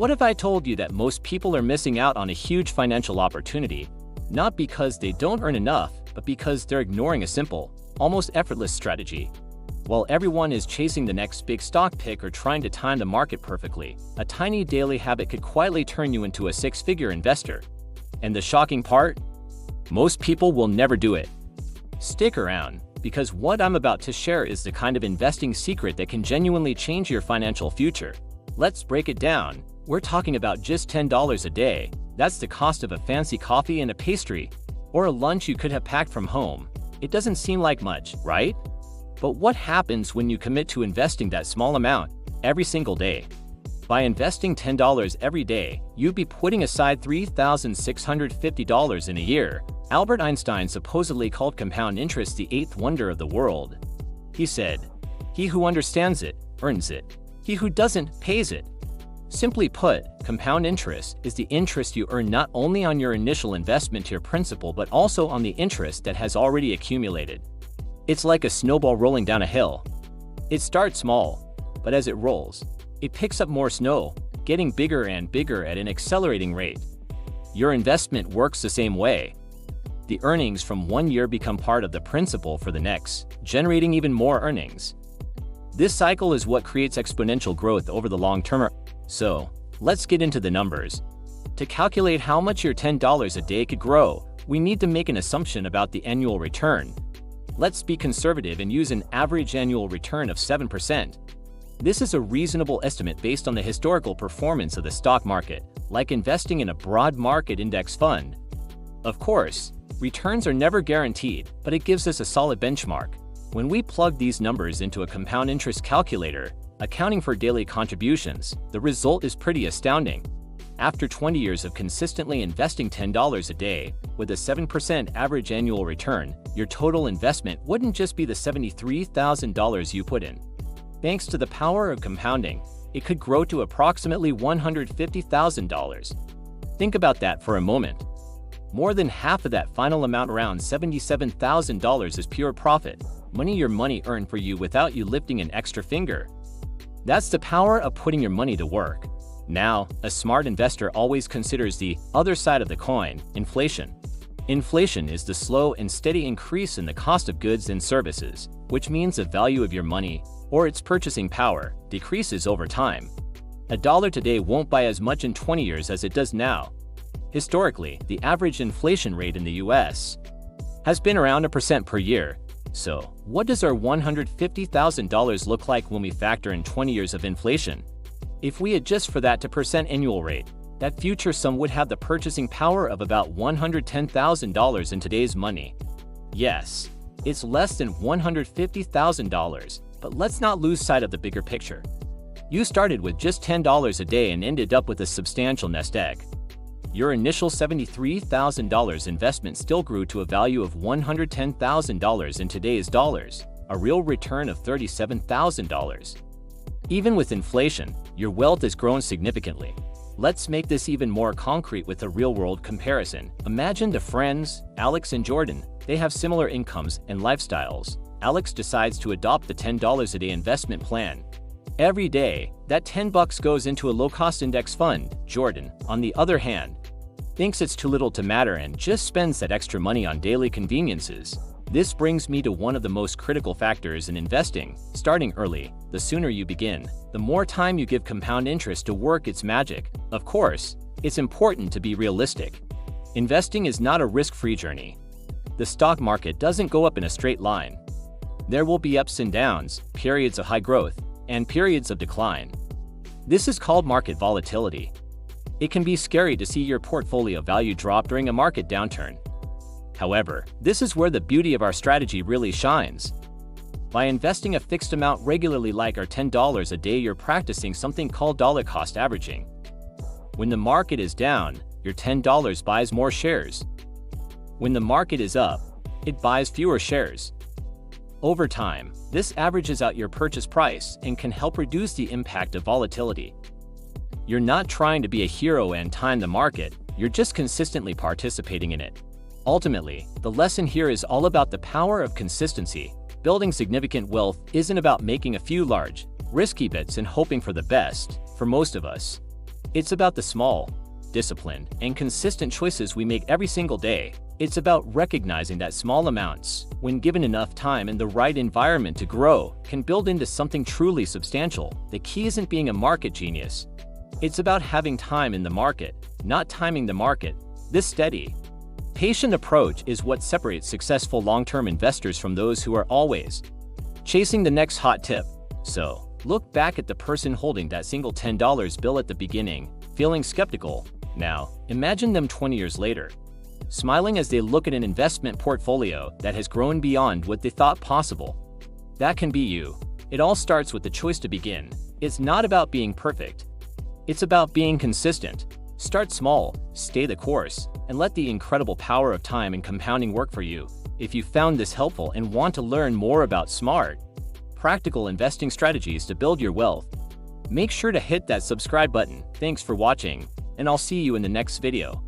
What if I told you that most people are missing out on a huge financial opportunity, not because they don't earn enough, but because they're ignoring a simple, almost effortless strategy? While everyone is chasing the next big stock pick or trying to time the market perfectly, a tiny daily habit could quietly turn you into a six-figure investor. And the shocking part? Most people will never do it. Stick around, because what I'm about to share is the kind of investing secret that can genuinely change your financial future. Let's break it down. We're talking about just $10 a day. That's the cost of a fancy coffee and a pastry, or a lunch you could have packed from home. It doesn't seem like much, right? But what happens when you commit to investing that small amount every single day? By investing $10 every day, you'd be putting aside $3,650 in a year. Albert Einstein supposedly called compound interest the eighth wonder of the world. He said, "He who understands it, earns it. He who doesn't, pays it." Simply put, compound interest is the interest you earn not only on your initial investment to your principal but also on the interest that has already accumulated. It's like a snowball rolling down a hill. It starts small, but as it rolls, it picks up more snow, getting bigger and bigger at an accelerating rate. Your investment works the same way. The earnings from one year become part of the principal for the next, generating even more earnings. This cycle is what creates exponential growth over the long term. So, let's get into the numbers. To calculate how much your $10 a day could grow, we need to make an assumption about the annual return. Let's be conservative and use an average annual return of 7%. This is a reasonable estimate based on the historical performance of the stock market, like investing in a broad market index fund. Of course, returns are never guaranteed, but it gives us a solid benchmark. When we plug these numbers into a compound interest calculator, accounting for daily contributions, the result is pretty astounding. After 20 years of consistently investing $10 a day, with a 7% average annual return, your total investment wouldn't just be the $73,000 you put in. Thanks to the power of compounding, it could grow to approximately $150,000. Think about that for a moment. More than half of that final amount, around $77,000, is pure profit, money your money earned for you without you lifting an extra finger. That's the power of putting your money to work. Now, a smart investor always considers the other side of the coin, inflation. Inflation is the slow and steady increase in the cost of goods and services, which means the value of your money, or its purchasing power, decreases over time. A dollar today won't buy as much in 20 years as it does now. Historically, the average inflation rate in the US has been around 1% per year. So, what does our $150,000 look like when we factor in 20 years of inflation? If we adjust for that to percent annual rate, that future sum would have the purchasing power of about $110,000 in today's money. Yes, it's less than $150,000, but let's not lose sight of the bigger picture. You started with just $10 a day and ended up with a substantial nest egg. Your initial $73,000 investment still grew to a value of $110,000 in today's dollars, a real return of $37,000. Even with inflation, your wealth has grown significantly. Let's make this even more concrete with a real-world comparison. Imagine the friends, Alex and Jordan. They have similar incomes and lifestyles. Alex decides to adopt the $10 a day investment plan. Every day, that $10 goes into a low-cost index fund. Jordan, on the other hand, thinks it's too little to matter and just spends that extra money on daily conveniences. This brings me to one of the most critical factors in investing: starting early. The sooner you begin, the more time you give compound interest to work its magic. Of course, it's important to be realistic. Investing is not a risk-free journey. The stock market doesn't go up in a straight line. There will be ups and downs, periods of high growth, and periods of decline. This is called market volatility. It can be scary to see your portfolio value drop during a market downturn. However, this is where the beauty of our strategy really shines. By investing a fixed amount regularly, like our $10 a day, you're practicing something called dollar cost averaging. When the market is down, your $10 buys more shares. When the market is up, it buys fewer shares. Over time, this averages out your purchase price and can help reduce the impact of volatility. You're not trying to be a hero and time the market, you're just consistently participating in it. Ultimately, the lesson here is all about the power of consistency. Building significant wealth isn't about making a few large, risky bets and hoping for the best. For most of us, It's about the small, disciplined, and consistent choices we make every single day. It's about recognizing that small amounts, when given enough time and the right environment to grow, can build into something truly substantial. The key isn't being a market genius. It's about having time in the market, not timing the market. This steady, patient approach is what separates successful long-term investors from those who are always chasing the next hot tip. So, look back at the person holding that single $10 bill at the beginning, feeling skeptical. Now, imagine them 20 years later, smiling as they look at an investment portfolio that has grown beyond what they thought possible. That can be you. It all starts with the choice to begin. It's not about being perfect. It's about being consistent. Start small, stay the course, and let the incredible power of time and compounding work for you. If you found this helpful and want to learn more about smart, practical investing strategies to build your wealth, make sure to hit that subscribe button. Thanks for watching, and I'll see you in the next video.